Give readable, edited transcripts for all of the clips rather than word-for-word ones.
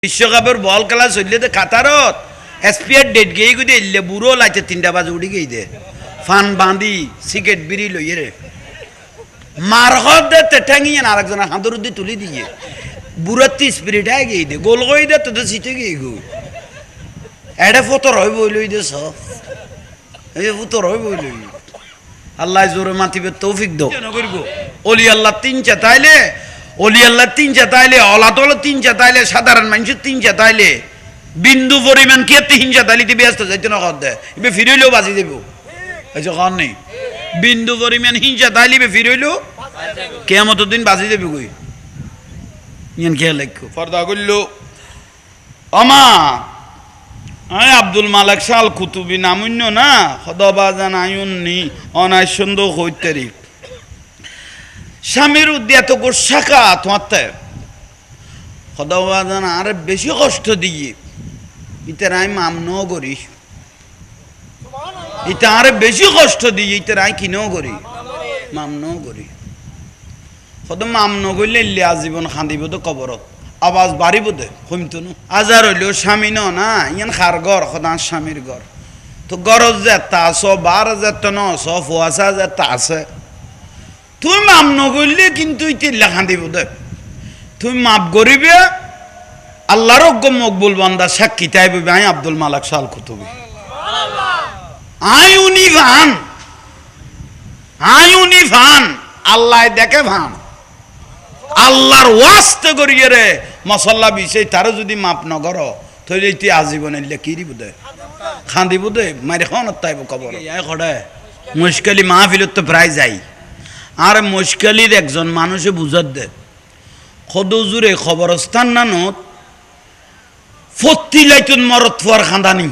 বিশ্বকাপের বল খেলা চললে তো কাতারত এসপিআর ডেট গেই গুদে এলে বুড়ো লাইতে 3টা বাজে উঠি গেই দে ফান বাঁধি সিগারেট বিড়ি লইয়ে রে মার হদ দে ঠেঙিয়ে আর একজন হাঁদুর দিয়ে তুলি দিয়ে বুড়াতি স্পিরিট আয় গেই দে গোল গই দে তো সিটে গেই গো এডে ফতর হই বই লই দে সব এই ফতর হই বই লই আল্লাহ জোরে মাতিবে তৌফিক দাও ওলি আল্লাহ 3 চাইলে ওলি আল্লাহ 3 চাইলে অলাতল 3 চাইলে সাধারণ মানুষের 3 চাইলে বিন্দু পরিমাণ কি 3 চাইলে ব্যস্ত যাইতে না কর দে ইবে ফিরইলেও বাজি দেব এই যে কারণ নেই বিন্দু পরিমাণ হিংসা তাইলে ইবে ফিরইলেও কিয়ামতের দিন বাজি দেব কই ইয়ান কে লাইকো ফরদা কইলো আমা আয় আব্দুল মালিক শাল কুতুবি নামুন্য না খদবাজান আয়ুননি অনাইসন্দ হইতেরি স্বামীর উদ্যে এত গোসাকা তোমাতে খদবাজান আর বেশি কষ্ট দিয়ে ইতার আই মামনো করি ইতা আর বেশি কষ্ট দিয়ে ইতার আই কিনেও করি মামনো করি খদ মামনো করলে ইল্লে আজীবন খান্দিব তো কবরত আওয়াজ বাড়িব দে কমতো না আজার হইলেও স্বামী না ইয়ান খার ঘর খদা স্বামীর ঘর তো গরজ যেটা আস বার যেটা নস ফুয়াশা যেটা আছে তুই মাপ নগরলে কিন্তু ইতিল্লা খান্দিব দে তুই মাপ করিবে আল্লাহর মকবুল বান্দা সাক্ষী তাইবে আই আব্দুল মালিক শাল কুতুবি আইউনি ভান আল্লাহ দেখে ভান আল্লাহর ওয়াস্তে করিয়ে রে মশল্লা বিষয় তারও যদি মাপ নগর তৈরি তুই আজীবন এলে কি দিব দে খান্দিব দে মারি খাওয়ান তাইব কবর খড়ে মুশকিলি মাহফিলত তো প্রায় যাই আর মুশকিলির একজন মানুষে বুঝার দে খদজুরে খবরস্থান নানত ফত্তি লাইতুন মরত ফুয়ার খান্দানি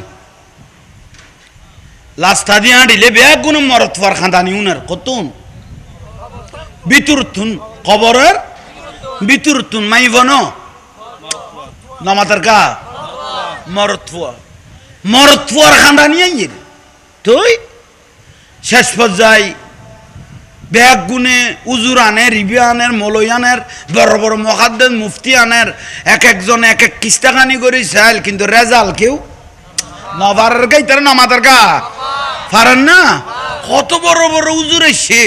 লাস্তা দিয়া দিলে বেয়া কোনো মরত ফুয়ার খান্দানি উনার কতুন বিতুরতুন খবরের বিতুরতুন মাইবন নামাতার কা মরত ফুয়ার খান্দানি আইয়ের তুই শেষ পর্যায়ে ব্যাগ গুনে উজুর আনের রিবি আনের মলই আনের বড় বড় মহাদ্দেদ মুফতি আনের এক একজন এক এক কিস্তাখানি করি চাইল কিন্তু রেজাল কেউ নবারের গাই তারা নামাতার গা পারেন না কত বড় বড় উজুর এসে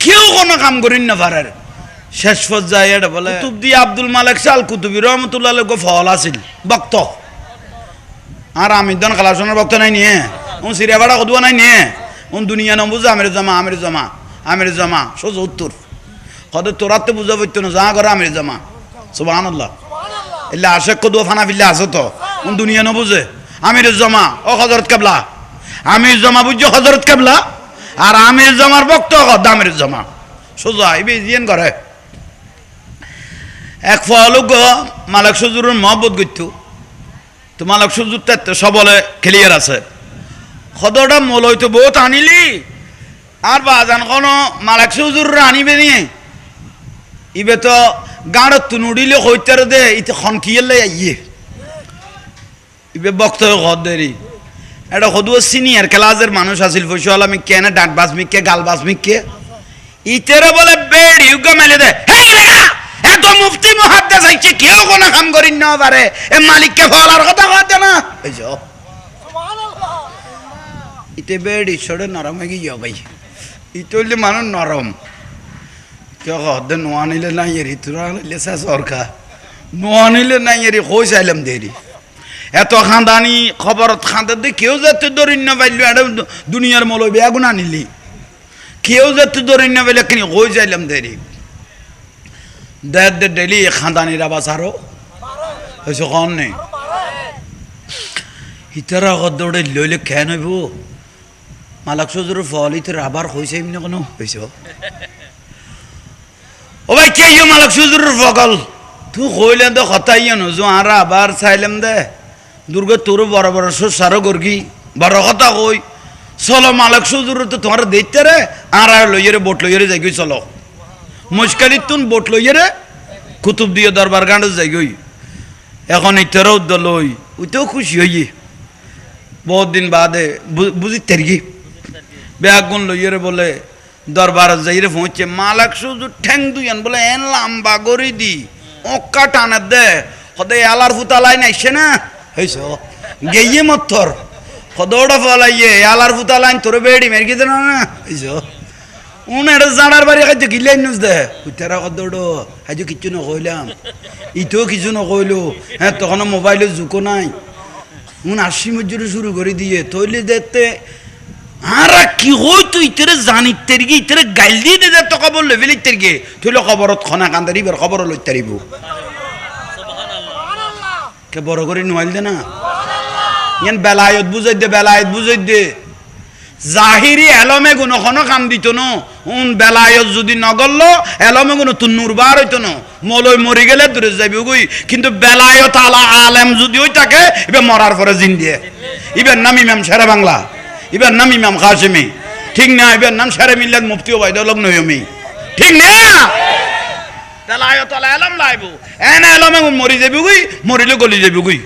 কেউ কোনো কাম করেন না পারেন শেষ পর্যায়ে এটা বলে কুতুবদি আব্দুল মালিক শাল কুতুবি রহমতুল্লাহ গো ফল আছিল বক্ত আর আমিদন খালাসনের বক্ত নাই নিয়ে ও সিরিয়া বাড়া কদুয়া নাই নিয়ে ও দুনিয়া নবুঝা আমির জামা সোজা উত্তর কত তোরাতে বুঝা পড়তো না যা করে আমির জামা সুবহানাল্লাহ এলে আশেক কদুয়া ফানা ফিল্লে আছে তো দুনিয়া ন বুঝে আমির জামা ও হযরত কেবলা আমির জামা বুঝছো হযরত কেবলা আর আমির জামার বক্ত আমির জামা সোজা ইবে জিয়ান করে এক ফলক মালিক সুজুরের মহব্বত করতো তো মালিক সুজুরটা সবলে ক্লিয়ার আছে খদটা মলই তো বহুত আনিলি আর বাজান কোনো মালিক সুজুর আনিবে নিয়ে ইবে তো গাঁড়ত তুনুড়িলে হইতার দে ইতে খনকিয়েলে আইয়ে ইবে বক্তব্য ঘর দেরি এটা সদুয়া সিনিয়র ক্লাসের মানুষ আছিল ফসু আলমী কেনে ডাঁট বাজমিককে গাল বাজমিককে ইতেরে বলে বেড়ি উগা মেলে দে এত মুফতি মুহাদ্দিস আইছে কেউ কোনো কাম করিন না পারে এ মালিককে ফলার কথা কইতে না এই যে সুবহানাল্লাহ ইতে বেড়ি ছড়ে নরম হয়ে গিয়ে ভাই ইতলে মানুষ নরম কেউ হদে নোয়া নিলে নাই এরি তোরা নিলে শেষ অরকা নোয়া নিলে নাই এরি কই চাইলাম দেরি এত খান্দানি খবর খান্দার দিয়ে কেউ যাতে দরিন্য পাইল এটা দুনিয়ার মলই বেগুন আনিলি কেউ যাতে দরিন্য পাইলে কিনি কই চাইলাম দেরি দে ডেলি খান্দানির আবাস আরো হয়েছে কন নেই ইতারা দৌড়ে লইলে খেয়ে নইব মালিক সুজুর ফল ইতার আবার হয়েছে এমনি কোনো হয়েছে ও ভাই কে মালিক সুজুর ফকল তুই কইলে তো কথা ইয়ে নজো আর আবার চাইলাম দে দুর্গা তোর বড় বড় সারো গর্গি বড় কথা কই চলো মালিক সুজুর তো তোমার দেখতে রে আর লইয়ে বোট লইয়ে যাই গই চলো মুশকিল তুন বোট লইয়ে রে কুতুব দিয়ে দরবার গাঁড যাই গই এখন ইতারও লই ওইটাও খুশি হইয়ে বহুত দিন বাদে বুঝি তেরগি বেগুন লইয়ে বলে দরবার যাইরে পৌঁছে মালিক সুজুর ঠ্যাং দুইয়ান বলে এন লাম্বা গড়ি দি ওকা টানে দে সদায় আলার ফুতালাই নাইছে না হইছ গেইয়ে মত্তর সদৌড়া ফলাইয়ে আলার ফুতালাইন তোর বেড়ি মেরকি দেন না হইছ উন এটা জানার বাড়ি খাইতে গিলাই নুস দে উইতারা সদৌড়ো হাইতো কিছু নকইলাম ইতেও কিছু নকইলো হ্যাঁ তখন মোবাইলের জুকো নাই উন আশি মজুরি শুরু করে দিয়ে তৈলি দেখতে আর কি হই তুই ইতরে জানিত তেরগি ইতরে গাইল দিয়ে দে তো খবর লেভেলিক তেরগে তুইলে খবরত খনা কান্দারি বার খবর লই তারিব কে বড় করে নোয়াইল দে না ইয়ান বেলায়ত বুঝাই দে জাহিরি এলমে গুণ কোনো কাম দিত ন উন বেলায়ত যদি নগল্ল এলমে গুণ তুন্নুর বার হইতো ন মলই মরি গেলে দূরে যাবি গুই কিন্তু বেলায়ত আলা আলেম যদি হই থাকে এবার মরার পরে জিন দিয়ে ইবের নাম ইমাম শেরে বাংলা এবার নাম ইমাম কাসেমি ঠিক না এবার নাম শেরে মিল্লাত মুফতি ওবাইদুল হক নয়মি ঠিক না বেলায়ত আলা আলেম লাইবো এনে এলমে গুণ মরি যাবি গুই মরিলে গলি যাবি গুই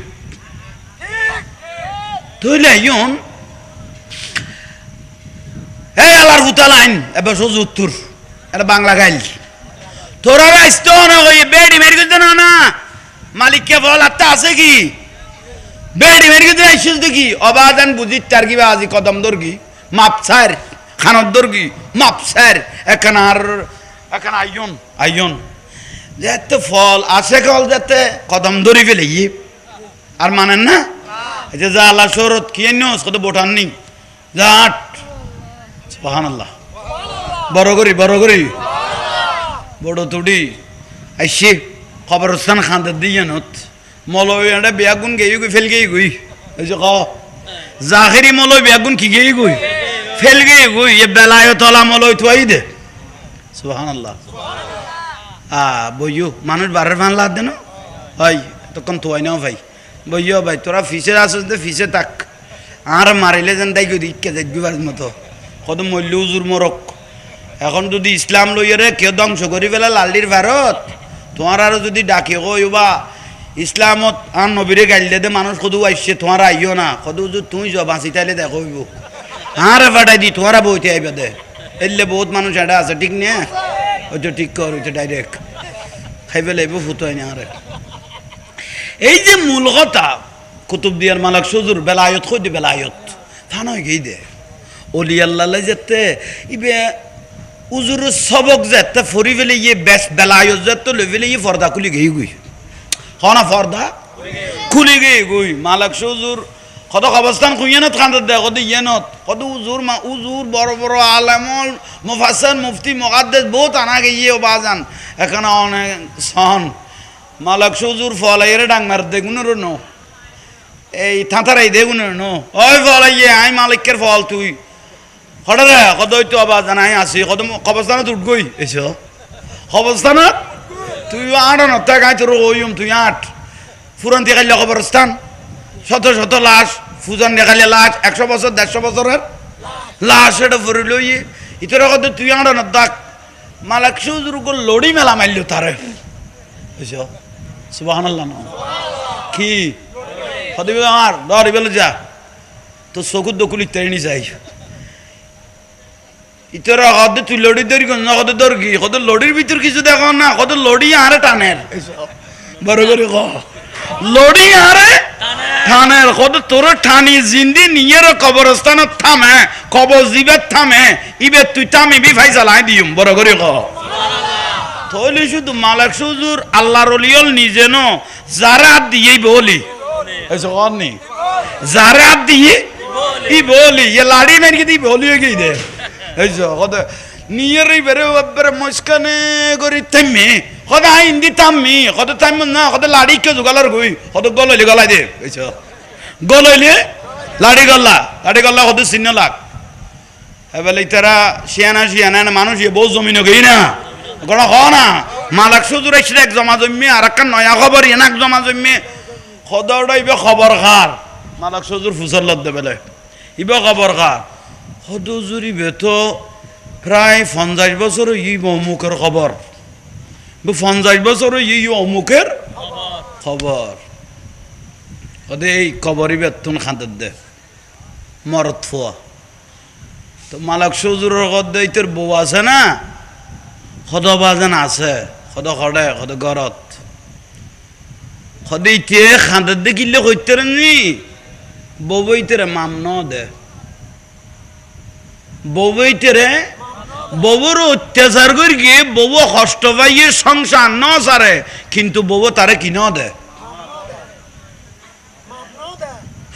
তইলে ইয়ন এই আলার ফুতালাইন এবার সোজা উত্তর এটা বাংলা গাইল তোরা রাইস্তো না ওই বেড়ি মেরি করতে না মালিককে বল আত্মা আছে কি বেড়ি মেরি করতে আইসিস দেখি অবাদান বুঝিত তার কি আজি কদম দর্গি মাপ স্যার খানত দর্গি মাপ স্যার এখানে আর এখানে আইয়ন যেতে ফল আছে কল যাতে কদম ধরি ফেলে আর মানেন না এই যে যা আল্লাহ শরৎ কি নিস কত বোটান নি যাট সুবহানাল্লাহ বড় করি বড় তুড়ি আইসি খবরস্থান খান্দার দিয়ে নত মলয় এটা বেয়াগুন গেই গুই ফেল গেই গুই ওই যে জাহেরি মলয় বেয়াগুন কি গেই গুই ফেল গেই গুই এ বেলায় তলা মলয় থুয়াই দে সুবহানাল্লাহ বইও মানুষ বারের ফান লাদ দেন ভাই তখন থুয়াই নাও ভাই বইও ভাই তোরা ফিসে আসিস দে ফিসে তাক আর মারিলে যেন তাই গই ইকে দেখবিবার মতো কত মূল্য উজুর মরক এখন যদি ইসলাম লইয়ারে কেউ ধ্বংস করি ফেলা লালডির ভারত তোমার আরো যদি ডাকে কইবা ইসলামত আর নবীরে গাইলে দে মানুষ কদু আইসছে তোমার আইও না কদু তুই যা বাঁচি তাইলে দেখো আর ফাটাই দি তোমারা বইতে আইবে দে এলে বহুত মানুষ এটা আছে ঠিক নে ওই তো ঠিক কর ওই তো ডাইরেক্ট খাইবে লাইব ফুটাই না আরে এই যে মূল কথা কুতুব দিয়ার মালাক সুজুর বেলায়ত কই দি বেলায়ত তা নয় গেই দে অলি আল্লাহ যেতে ইবে উজুর সবক যেতে ফরি ফেলে ইয়ে বেশ বেলায়ত যেতে লই ফেলে ইয়ে ফর্দা খুলি গেই গুই হনা ফর্দা খুলি গেই গুই মালাক সুজুর কত অবস্থান খুইয়ানত খান্দার দে কত ইয়েনত কত উজুর উজুর বড় বড় আলেমল মুফাসসির মুফতি মুকাদ্দাস বহুত আনা গিয়ে বাজান এখানে অনেক সন মালাক সুজুর ফলাইরে ডাং মার দেগুনর ন এই থাঁতারাই দেগুন ন ওই ফলাইয়ে আই মালিকের ফল তুই হঠাৎ কত তো আবার জানাই আসি কত কবরস্থানত উঠ গই এস কবরস্থানত তুই আট নটা গাই তোর ওইম তুই আট ফুরন দেখাইলে কবরস্থান শত শত লাশ ফুজন দেখাইলে লাশ 100 বছর 150 বছরের লাশ এটা ফুরি লই ইতর কত তুই আট নটাক মালাক সুজুর কো লড়ি মেলা মারল তারে এস সুবহানাল্লাহ কি কত আমার দরি বেলে যা তো চকুত দকুলি তেড়নি যাই ইতর কত তুই লড়ি ধরি না কত দর কি কত লড়ির ভিতর কিছু দেখো না কত লড়ি আরে টানের বড় করে ক লড়ি আরে টানের কত তোর ঠানি জিন্দি নিয়ের কবরস্থান থামে কবর জিবের থামে ইবে তুই থামিবি ফাইসালাই দিম বড় করে ক তৈলি শুধু মালাক সুজুর আল্লাহর ওলিয়ল নিজে ন যারা দিয়েই বলি এসো কননি যারা দিয়ে ই বলি এ লাড়ি মেরে দি বলি গই দে এইসো কত নিয়ের বেরে বেরে মস্কানে করি থামি কত হিন্দি থামি কত থাম না কত লাড়ি কে জুগালার গই কত গলইলে গলাই দে এইসো গলইলে লাড়ি গল্লা কত চিহ্ন লাগ এবেলে তারা শিয়ানা মানুষ এ বহু জমিন গই না গড়া হ না মালাক সুজুর এসে এক জমা জমি আর একটা নয়া খবর এনাক জমা জমি খদরটা ইবে খবর খার মালাক সুজুর ফুসল লদ্দে বেলে ইবে খবর খার হদুজুরি বেতো প্রায় 50 বছর ই অমুকের খবর 50 বছর ই অমুকের খবর ওদের এই কবরই বেতন খাঁদের দে মরত ফোয়া তো মালাক সুজুরের কদ্দে ইতর বউ আছে না কত বাজান আছে কত খড়ে কত গরত সদিতে খাঁদের দেখিলে কইতে নি ববইতেরে মাম ন দে ববইতেরে ববুর অত্যাচার করি গিয়ে ববু কষ্ট পাইয়ে সংসার ন সারে কিন্তু ববু তারে কি ন দে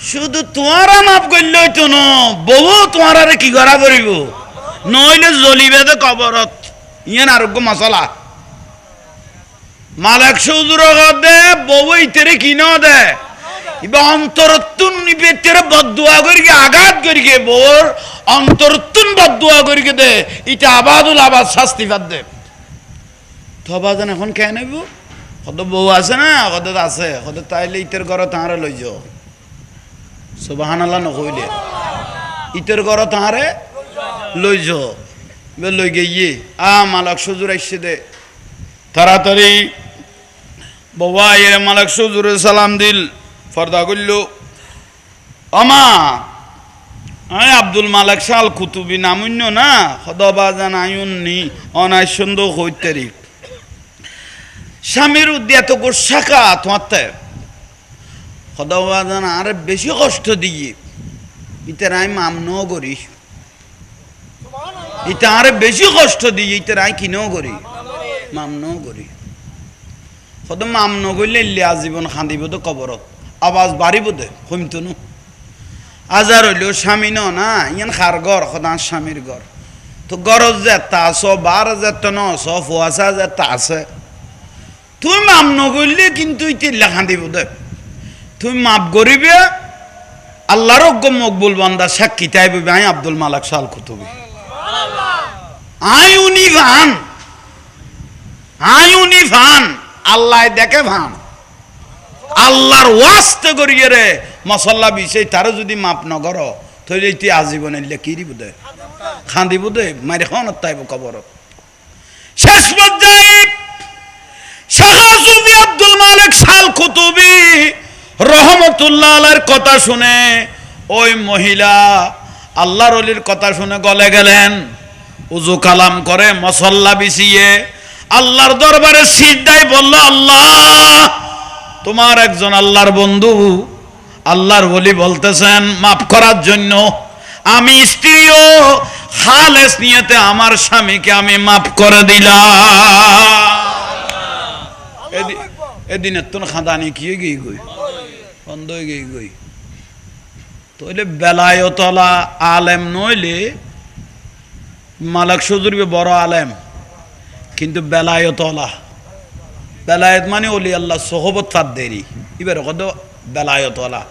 শুধু তোমারা মাফ করলে হইতো ন ববু তোমার আরে কি করা করিব নইলে জ্বলিবে দে কবরত ইয়ান আরোগ্য মশলা মালিক হুজুর দে ববু ইতেরে কি ন দে এবার অন্তরতুন নিবেতেরে বদদুয়া করি আঘাত করি গে বোর অন্তরতুন বদদুয়া করি দে এটা আবাদুল আবাদ শাস্তি পাদ দে তবা জান এখন কে নেব কত বউ আছে না কত আছে কত তাইলে ইতের ঘর তাহারে লই যাও সুবহানাল্লাহ নকইলে ইতের ঘর তাহারে লই যাও লই গিয়ে মালিক হুজুর আইছে দে তাড়াতাড়ি বাবা এর মালিক হুজুর সালাম দিল ফর্দা করল আমা আব্দুল মালিক শাল কুতুবি নামুন্য না খদবা জান আয়ুননি অনাইসন্দ হইতেরি স্বামীর উদ্যত গোসাকা তোমাতে খদবা জান আর বেশি কষ্ট দিয়ে ইতার আই মামন করি ইটা আর বেশি কষ্ট দিয়ে ইতার আই কিনেও করি মামন করি খদ মামন করলে আজীবন খান্দিব তো কবরত আওয়াজ বাড়িব দে কমতো নো আজার হইলেও স্বামী না ইয়ান খার ঘর সদান স্বামীর ঘর তো গরজ যেটা আস বার যেটা নস ফুয়াশা যেটা আছে তুই মাপ নগরলে কিন্তু ইতিল্লা খান্দিব দে তুই মাপ করিবে আল্লাহর মকবুল বান্দা সাক্ষী তাইবে আই আব্দুল মালিক শাল কুতুবি আইউনি ভান আল্লাহ দেখে ভান আল্লাহর ওয়াস্তে করিয়ে রে মশল্লা বিষয় তারও যদি মাপ নগর তাহলে তুই আজীবন এলে কি দিব দে খান্দিব দে মারি খাওয়ান তাইব কবর শেষ পর্যায়ে শাহসুফি আব্দুল মালিক শাল কুতুবি রহমতুল্লাহ আলাইহির কথা শুনে ওই মহিলা আল্লাহর ওলির কথা শুনে গলে গেলেন উযু কালাম করে মশল্লা বিছিয়ে আল্লাহর দরবারে সিজদায় বলল আল্লাহ তোমার একজন আল্লাহর বন্ধু আল্লাহর ওলি বলতেছেন মাফ করার জন্য আমি স্ত্রীও খালেস নিয়তে আমার স্বামীকে আমি মাফ করে দিলাম এদিন এত খাদানি কি গই গই বন্ধ হয়ে গই গই তাইলে বেলায়তলা আলেম নইলে মালিক হুজুর বড় আলেম কিন্তু বেলায়তলা বেলায়েত মানে ওলি আল্লাহ সোহবত ফাদ দেরি এবার কত বেলায়তলা